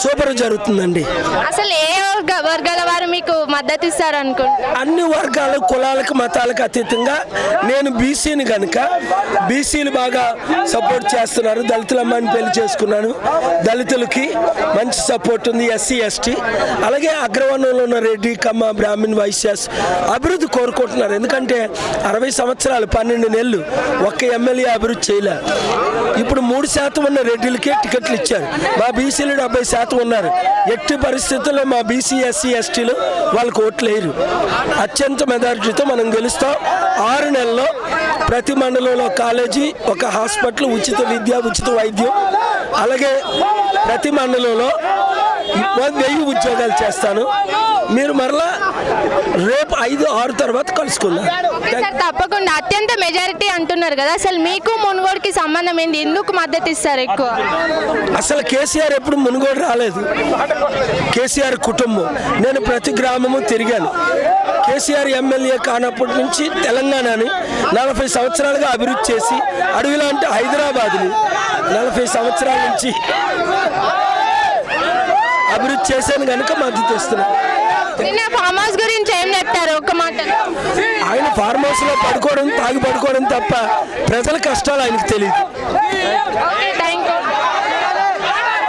Super జరుగుతుందండి. అసలు ఏ వర్గాల వారు మీకు మద్దతు ఇస్తారు అనుకుంటున్నారు? అన్ని వర్గాల కులాలకు మతాలకు అతీతంగా నేను బీసీని కనుక బీసీలు బాగా సపోర్ట్ చేస్తున్నారు. దళితుల అమ్మాయిని పెళ్లి చేసుకున్నాను, దళితులకి మంచి సపోర్ట్ ఉంది. ఎస్సీ ఎస్టీ అలాగే అగ్రవర్ణంలో ఉన్న రెడ్డి కమ్మ బ్రాహ్మణ్ వైశ్యాస్ అభివృద్ధి కోరుకుంటున్నారు. ఎందుకంటే 60 సంవత్సరాలు 12 నెలలు ఒక్క ఎమ్మెల్యే అభివృద్ధి చేయలే. ఇప్పుడు 3% ఉన్న రెడ్డిలకే టికెట్లు ఇచ్చారు. మా బీసీలు 70% ఉన్నారు. ఎట్టి పరిస్థితుల్లో మా బీసీ ఎస్సీ ఎస్టీలు వాళ్ళకు ఓట్లు వేయరు. అత్యంత మెజారిటీతో మనం గెలుస్తాం. 6 నెలల్లో ప్రతి మండలంలో కాలేజీ, ఒక హాస్పిటల్, ఉచిత విద్య, ఉచిత వైద్యం, అలాగే ప్రతి మండలంలో 1000 ఉద్యోగాలు చేస్తాను. మీరు మరలా రేపు 5-6 తర్వాత కలుసుకుందాం. సార్ తప్పకుండా. అత్యంత మెజారిటీ అంటున్నారు కదా, అసలు మీకు మునుగోడుకి సంబంధం ఏంది? ఎందుకు మద్దతు ఇస్తారు ఎక్కువ? అసలు కేసీఆర్ ఎప్పుడు మునుగోడు రాలేదు. కేసీఆర్ కుటుంబం. నేను ప్రతి గ్రామము తిరిగాను. కేసీఆర్ ఎమ్మెల్యే కానప్పటి నుంచి తెలంగాణని 40 సంవత్సరాలుగా అభివృద్ధి చేసి అడవిలాంటి హైదరాబాద్ని 40 సంవత్సరాల నుంచి అభివృద్ధి చేశాను కనుక మద్దతు ఇస్తున్నాను. నిన్న ఫామ్ హౌస్ గురించి ఏం చెప్తారు ఒక మాట? ఆయన ఫార్మ్ హౌస్ లో పడుకోవడం, తాగి పడుకోవడం తప్ప ప్రజల కష్టాలు ఆయనకు తెలియదు. Thank you.